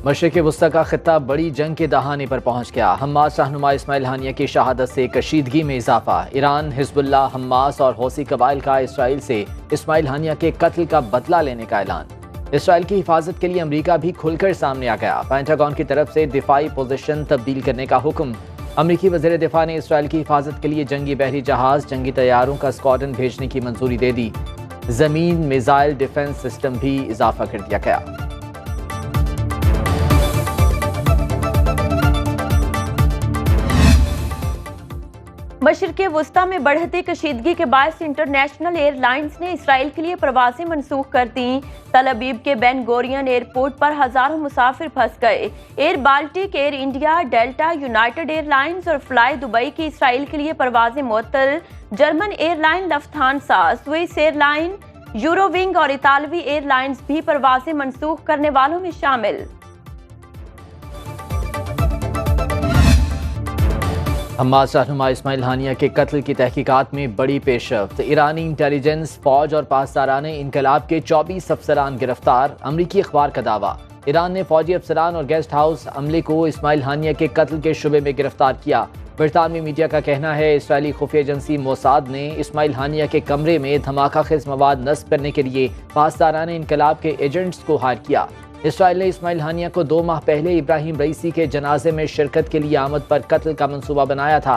मशरिक़ वस्ता का खित्ता बड़ी जंग के दहाने पर पहुंच गया। हमास रहनुमा इस्माइल हानिया की शहादत से कशीदगी में इजाफा। ईरान, हिजबुल्लाह, हमास और हौसी कबाइल का इसराइल से इस्माइल हानिया के कत्ल का बदला लेने का ऐलान। इसराइल की हिफाजत के लिए अमरीका भी खुलकर सामने आ गया। पेंटागन की तरफ से दिफाई पोजीशन तब्दील करने का हुक्म। अमरीकी वज़ीर दिफा ने इसराइल की हिफाजत के लिए जंगी बहरी जहाज, जंगी तैयारों का स्क्वाड्रन भेजने की मंजूरी दे दी। जमीन मिसाइल डिफेंस सिस्टम भी इजाफा कर दिया गया। मशरिक़ वस्ता में बढ़ती कशीदगी के बायस इंटरनेशनल एयरलाइंस ने इसराइल के लिए प्रवासें मनसूख कर दी। तल अबीब के बेन गोरियन एयरपोर्ट पर हजारों मुसाफिर फंस गए। Air Baltic, air India, delta, United airlines और फ्लाई दुबई की इसराइल के लिए परवाजें मुअत्तल। जर्मन एयरलाइन लफ्थांसा, स्विस एयरलाइन, यूरोविंग और इतालवी एयरलाइंस भी परवाजें मनसूख करने वालों में शामिल। हमास रहनुमा इस्माइल हानिया के कत्ल की तहकीकात में बड़ी पेशरफ्त। ईरानी इंटेलिजेंस, फौज और पासदारान इनकलाब के 24 अफसरान गिरफ्तार। अमरीकी अखबार का दावा। ईरान ने फौजी अफसरान और गेस्ट हाउस अमले को इस्माइल हानिया के कत्ल के शुबे में गिरफ्तार किया। बरतानवी मीडिया का कहना है इसराइली खुफिया एजेंसी मोसाद ने इस्माइल हानिया के कमरे में धमाका खेज मवाद नस्ब करने के लिए पासदारान इनकलाब के एजेंट्स को हायर किया। इसराइल ने इस्माइल हानिया को 2 माह पहले इब्राहिम रईसी के जनाजे में शिरकत के लिए आमद पर कत्ल का मंसूबा बनाया था।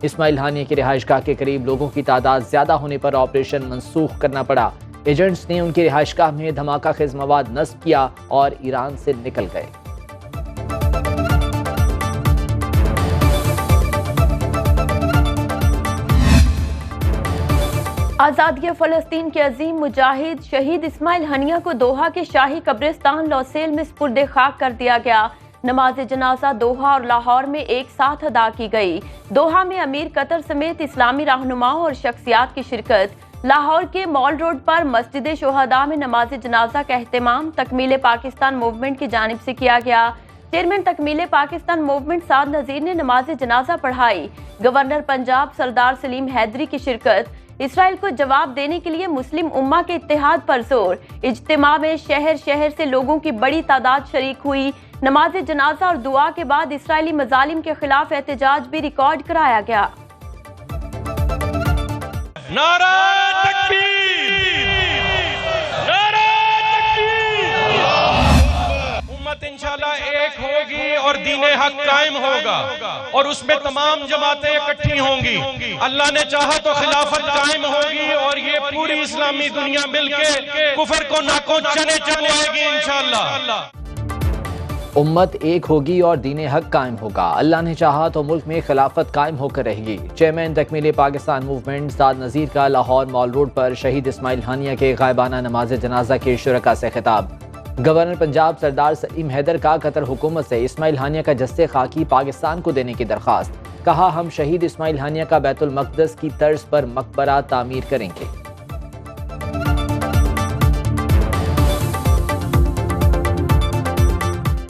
इस्माइल हानिया की रिहाइशगाह के करीब लोगों की तादाद ज्यादा होने पर ऑपरेशन मंसूख करना पड़ा। एजेंट्स ने उनकी रिहाइशगाह में धमाका खेज मवाद नस्ब किया और ईरान से निकल गए। आज़ादी फ़लस्तीन के अजीम मुजाहिद शहीद इस्माइल हानिया को दोहा के शाही कब्रिस्तान लौसेल में सुपुर्द खाक कर दिया गया। नमाज जनाजा दोहा और लाहौर में एक साथ अदा की गई। दोहा में अमीर कतर समेत इस्लामी रहनुमाओं और शख्सियात की शिरकत। लाहौर के मॉल रोड पर मस्जिद शोहदा में नमाज जनाजा का एहतमाम तकमील पाकिस्तान मूवमेंट की जानिब से किया गया। चेयरमैन तकमील पाकिस्तान मूवमेंट साद नज़ीर ने नमाज जनाजा पढ़ाई। गवर्नर पंजाब सरदार सलीम हैदरी की शिरकत। इसराइल को जवाब देने के लिए मुस्लिम उम्मा के इत्तेहाद पर जोर। इज्तिमा में शहर शहर से लोगों की बड़ी तादाद शरीक हुई। नमाज जनाजा और दुआ के बाद इसराइली मजालिम के खिलाफ एहतजाज भी रिकॉर्ड कराया गया। नारा तकबीर, नारा तकबीर। उम्मत इंशाल्लाह एक होगी और दीन हक कायम होगा और उसमें तमाम जमातें इकट्ठी होंगी। अल्लाह ने चाहा तो खिलाफत कायम होगी और ये पूरी इस्लामी दुनिया मिलके कुफर को नाकों चने चबवाएगी इंशाल्लाह। उम्मत एक होगी और दीन हक कायम होगा। अल्लाह ने चाहा तो मुल्क में खिलाफत कायम होकर रहेगी। चेयरमैन तकमील पाकिस्तान मूवमेंट साद नज़ीर का लाहौर मॉल रोड पर शहीद इस्माइल हानिया के गायबाना नमाज जनाजा के शुरका से खिताब। गवर्नर पंजाब सरदार सलीम हैदर का कतर हुकूमत से इस्माइल हानिया का जस्से खाकी पाकिस्तान को देने की दरख्वास्त। कहा, हम शहीद इस्माइल हानिया का बैतुल मक़दस की तर्ज पर मकबरा तामीर करेंगे।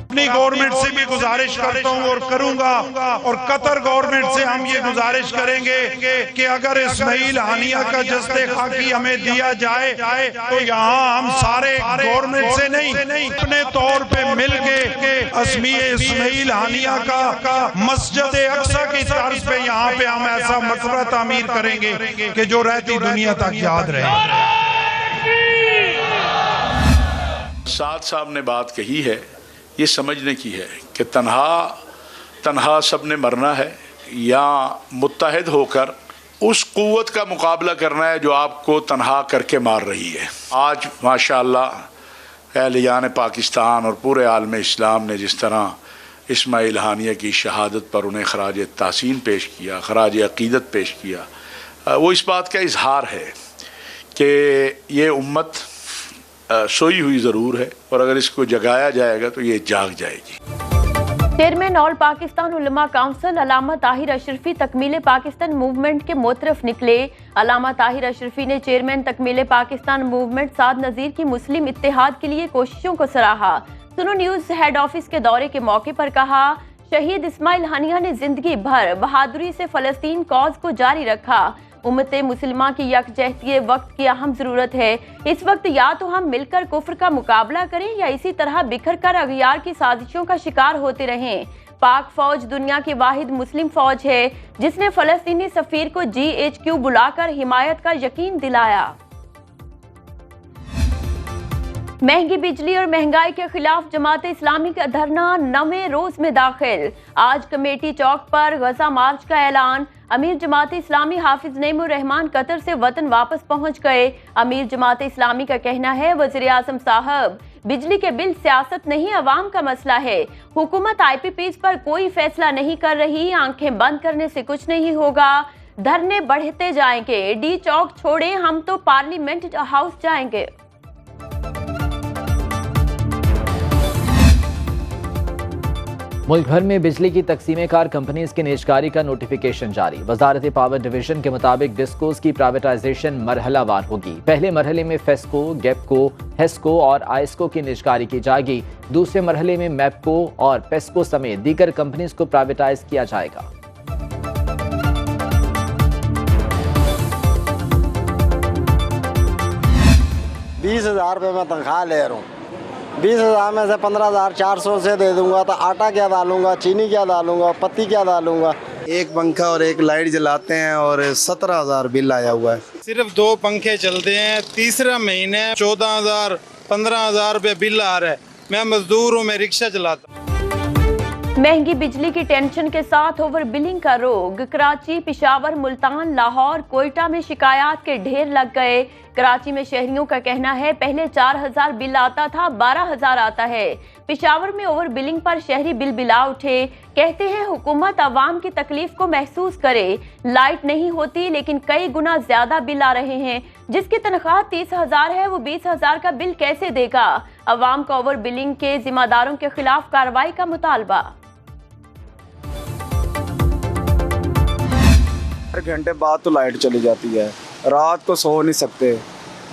अपनी गवर्नमेंट से भी गुजारिश करता हूँ और करूंगा और कतर गवर्नमेंट से हम ये गुजारिश करेंगे कि अगर इस्माइल हानिया का जस्ते खाकी हमें दिया जाए तो यहाँ हम सारे गवर्नमेंट से नहीं अपने तौर पे मिल के इस्माइल हानिया का मस्जिद अक्सा की तर्ज पे यहाँ पे हम ऐसा मकबरा तामीर करेंगे कि जो रहती दुनिया तक याद रहे। साद साहब ने बात कही है, ये समझने की है कि तन्हा सब ने मरना है या मुत्तहिद होकर उस कुव्वत का मुकाबला करना है जो आपको तन्हा करके मार रही है। आज माशाअल्लाह अहलियान पाकिस्तान और पूरे आलम इस्लाम ने जिस तरह इस्माइल हानिया की शहादत पर उन्हें खराज तहसीन पेश किया, खराज अक़ीदत पेश किया, वो इस बात का इजहार है कि ये उम्मत सोई हुई ज़रूर है और अगर इसको जगाया जाएगा तो ये जाग जाएगी। चेयरमैन ऑल पाकिस्तान उलमा काउंसिल अल्लामा ताहिर अशरफी तकमील पाकिस्तान मूवमेंट के मोतरफ निकले। अल्लामा ताहिर अशरफी ने चेयरमैन तकमील पाकिस्तान मूवमेंट साद नज़ीर की मुस्लिम इत्तेहाद के लिए कोशिशों को सराहा। सुनो न्यूज़ हेड ऑफिस के दौरे के मौके पर कहा, शहीद इस्माइल हानिया ने जिंदगी भर बहादुरी से फ़लस्तीन कॉज को जारी रखा। उम्मत मुसलिमा की यकजहती वक्त की अहम जरूरत है। इस वक्त या तो हम मिलकर कुफ्र का मुकाबला करें या इसी तरह बिखर कर अगयार की साजिशों का शिकार होते रहें। पाक फौज दुनिया की वाहिद मुस्लिम फौज है जिसने फलस्तीनी सफीर को GHQ बुलाकर हिमायत का यकीन दिलाया। महंगी बिजली और महंगाई के खिलाफ जमात इस्लामी का धरना 9वें रोज में दाखिल। आज कमेटी चौक पर गजा मार्च का ऐलान। अमीर जमात इस्लामी हाफिज नईमुर रहमान कतर से वतन वापस पहुंच गए। अमीर जमात इस्लामी का कहना है, वज़ीर आज़म साहब, बिजली के बिल सियासत नहीं अवाम का मसला है। हुकूमत IPPs पर कोई फैसला नहीं कर रही, आंखें बंद करने से कुछ नहीं होगा। धरने बढ़ते जाएंगे, D चौक छोड़े हम तो पार्लियामेंट हाउस जाएंगे। मुल्क भर में बिजली की तकसीम कार कंपनीज की निजकारी का नोटिफिकेशन जारी। वजारत पावर डिवीजन के मुताबिक डिस्कोस की प्राइवेटाइजेशन मरहलावार होगी। पहले मरहले में फेस्को, गेपको, हेस्को और आइस्को की निजकारी की जाएगी। दूसरे मरहले में मैपको और पेस्को समेत दीगर कंपनीज को प्राइवेटाइज किया जाएगा। ₹20,000 मैं तनख्वाह ले रहा हूँ। 20,000 में से 15,400 से दे दूंगा तो आटा क्या डालूंगा, चीनी क्या डालूंगा, पत्ती क्या डालूंगा। एक पंखा और एक लाइट जलाते हैं और 17,000 बिल आया हुआ है। सिर्फ 2 पंखे चलते हैं, तीसरा महीने 14,000 15,000 रुपये बिल आ रहा है। मैं मजदूर हूँ, मैं रिक्शा चलाता हूँ। महंगी बिजली की टेंशन के साथ ओवर बिलिंग का रोग। कराची, पिशावर, मुल्तान, लाहौर, कोयटा में शिकायत के ढेर लग गए। कराची में शहरियों का कहना है पहले 4,000 बिल आता था, 12,000 आता है। पिशावर में ओवर बिलिंग पर शहरी बिल बिला उठे। कहते हैं हुकूमत आवाम की तकलीफ को महसूस करे। लाइट नहीं होती लेकिन कई गुना ज्यादा बिल आ रहे हैं। जिसकी तनख्वाह 30,000 है वो 20,000 का बिल कैसे देगा। आवाम का ओवर बिलिंग के जिम्मेदारों के खिलाफ कार्रवाई का मुतालबा। 1 घंटे बाद तो लाइट चली जाती है, रात को सो नहीं सकते।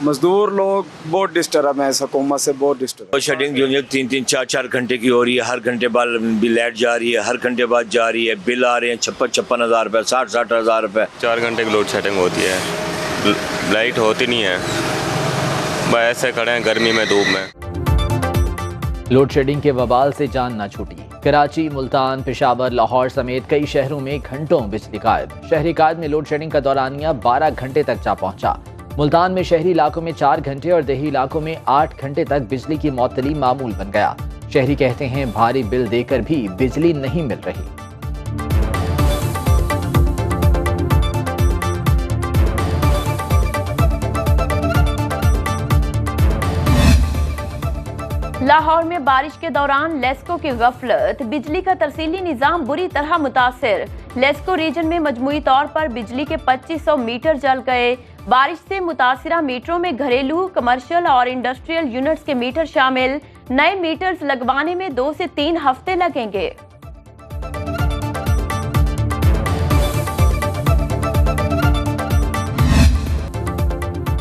मजदूर लोग बहुत डिस्टर्ब है, इस हुकूमत से बहुत डिस्टर्ब। शेडिंग जो 3-3, 4-4 घंटे की हो रही है। हर घंटे बाद लाइट जा रही है, हर घंटे बाद जा रही है। बिल आ रहे हैं 56,000 रुपये, 60,000 रुपये। 4 घंटे की लोड शेडिंग होती है, लाइट होती नहीं है। बस ऐसे खड़े हैं गर्मी में, धूप में। लोड शेडिंग के वबाल से जान न छूटी। कराची, मुल्तान, पेशावर, लाहौर समेत कई शहरों में घंटों बिजली गायब। शहरी कायद में लोड शेडिंग का दौरानिया 12 घंटे तक जा पहुंचा। मुल्तान में शहरी इलाकों में 4 घंटे और देही इलाकों में 8 घंटे तक बिजली की मअतली मामूल बन गया। शहरी कहते हैं भारी बिल देकर भी बिजली नहीं मिल रही। लाहौर में बारिश के दौरान लेस्को की गफलत। बिजली का तरसीली निजाम बुरी तरह मुतासिर। लेस्को रीजन में मजमूई तौर पर बिजली के 2500 मीटर जल गए। बारिश से मुतासिरा मीटरों में घरेलू, कमर्शियल और इंडस्ट्रियल यूनिट्स के मीटर शामिल। नए मीटर्स लगवाने में 2 से 3 हफ्ते लगेंगे।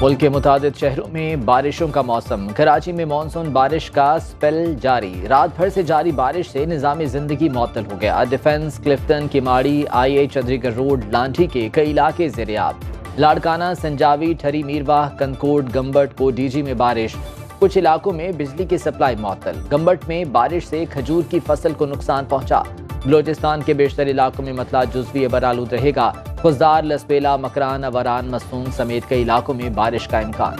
मुल्क के मुतादिद शहरों में बारिशों का मौसम। कराची में मानसून बारिश का स्पेल जारी। रात भर से जारी बारिश से निज़ाम जिंदगी मुअत्तल हो गया। Defence, Clifton, Kiamari, IH Chundrigar road, Landhi के कई इलाके ज़ेर-ए-आब। लाड़काना, संजावी, ठरी मीरवाह, कनकोट, गम्बट, कोडीजी में बारिश। कुछ इलाकों में बिजली की सप्लाई मुअत्तल। गम्बट में बारिश से खजूर की फसल को नुकसान पहुंचा। बलोचिस्तान के बेशतर इलाकों में मतला जुज़वी बरालूद रहेगा। खुजदार, लसपेला, मकरान, अवरान, मसूम समेत कई इलाकों में बारिश का इम्कान।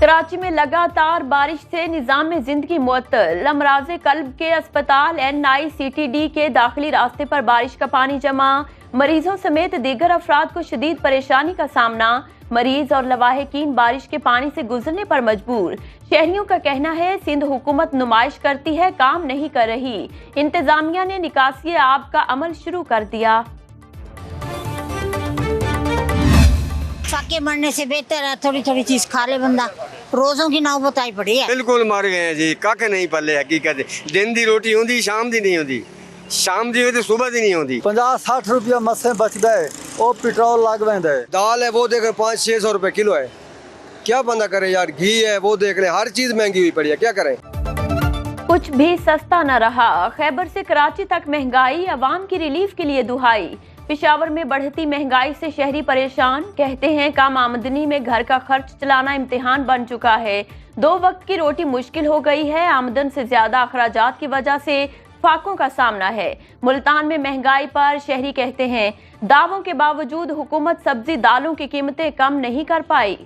कराची में लगातार बारिश से निजाम में जिंदगी मुअत्तल। अमराज़े कल्ब के अस्पताल NICTD के दाखिली रास्ते पर बारिश का पानी जमा। मरीजों समेत दीगर अफराद को शदीद परेशानी का सामना। मरीज और लवाहिकीन बारिश के पानी से गुजरने पर मजबूर। शहरियों का कहना है सिंध हुकूमत नुमाइश करती है, काम नहीं कर रही। इंतजामिया ने निकासी आब का अमल शुरू कर दिया। फाके मरने से बेहतर है थोड़ी थोड़ी चीज खा ले बंदा। रोजों की नाव बताई पड़ी है। बिल्कुल मर गए हैं जी, काके नहीं पले हकीकत। दिन दी रोटी होंदी, शाम दी नहीं होंदी। शाम दी होती, सुबह दी नहीं होंदी। 50-60 रुपया मस्से बच गए, वो पेट्रोल लग गए। दाल है वो देख 500-600 रुपए किलो है। क्या बंदा करे यार, घी है वो देख रहे, हर चीज महंगी हुई पड़ी है, क्या करें। कुछ भी सस्ता न रहा। खैबर से कराची तक महंगाई, अवाम की रिलीफ के लिए दुहाई। पेशावर में बढ़ती महंगाई से शहरी परेशान, कहते हैं कम आमदनी में घर का खर्च चलाना इम्तिहान बन चुका है। 2 वक्त की रोटी मुश्किल हो गई है। आमदन से ज्यादा अखराजात की वजह से फाकों का सामना है। मुल्तान में महंगाई पर शहरी कहते हैं दावों के बावजूद हुकूमत सब्जी दालों की कीमतें कम नहीं कर पाई।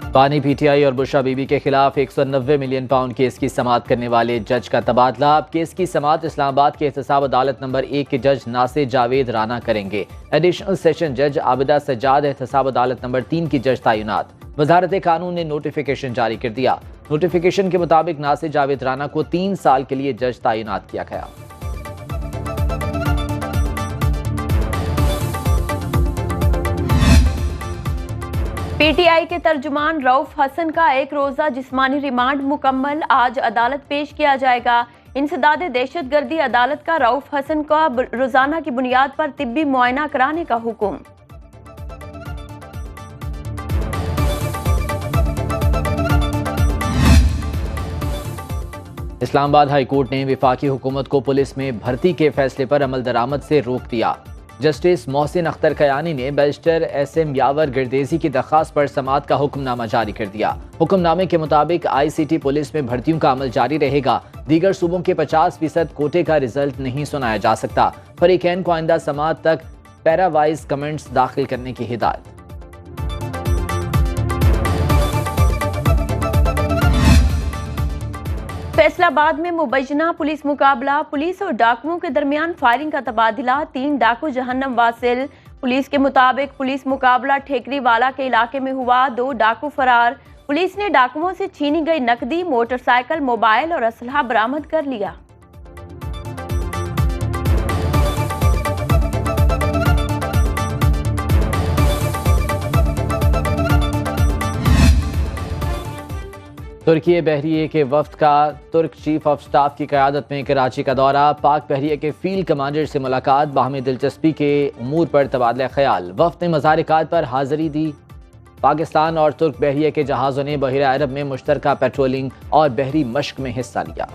बानी पीटीआई और बुशरा बीबी के खिलाफ 190 मिलियन पाउंड केस की समाअत करने वाले जज का तबादला। अब केस की समाअत इस्लामाबाद के एहतसाब अदालत नंबर 1 के जज नासिर जावेद राना करेंगे। एडिशनल सेशन जज आबिदा सज्जाद एहतसाब अदालत नंबर 3 की जज तैनात। वजारत कानून ने नोटिफिकेशन जारी कर दिया। नोटिफिकेशन के मुताबिक नासिर जावेद राना को 3 साल के लिए जज तैनात किया गया। पीटीआई के तर्जुमान रऊफ हसन का 1 रोजा जिस्मानी रिमांड मुकम्मल, आज अदालत पेश किया जाएगा। इंसदाद दहशतगर्दी अदालत का रऊफ हसन का रोजाना की बुनियाद पर तिब्बी मुआयना कराने का हुक्म। इस्लामाबाद हाई कोर्ट ने विफाकी हुकूमत को पुलिस में भर्ती के फैसले पर अमल दरामद से रोक दिया। जस्टिस मोहसिन अख्तर कयानी ने बैरिस्टर SM यावर गिरदेजी की दरख्वास्त पर समाअत का हुक्मनामा जारी कर दिया। हुक्मनामे के मुताबिक ICT पुलिस में भर्तियों का अमल जारी रहेगा। दीगर सूबों के 50% कोटे का रिजल्ट नहीं सुनाया जा सकता। फरीकैन को आइंदा समाअत तक पैरावाइज कमेंट्स दाखिल करने की हिदायत। फैसलाबाद में मुबैना पुलिस मुकाबला, पुलिस और डाकुओं के दरमियान फायरिंग का तबादला। 3 डाकू जहन्नम वासिल। पुलिस के मुताबिक पुलिस मुकाबला ठेकरी वाला के इलाके में हुआ। 2 डाकू फरार। पुलिस ने डाकुओं से छीनी गई नकदी, मोटरसाइकिल, मोबाइल और असलहा बरामद कर लिया। तुर्की बहरिए के वफ्द का तुर्क चीफ ऑफ स्टाफ की क़यादत में कराची का दौरा। पाक बहरिए के फील्ड कमांडर से मुलाकात, बाहमी दिलचस्पी के उमूर पर तबादला ख्याल। वफ्द ने मज़ारिकात पर हाज़िरी दी। पाकिस्तान और तुर्क बहरिए के जहाज़ों ने बहिरा अरब में मुश्तरका पेट्रोलिंग और बहरी मश्क में हिस्सा लिया।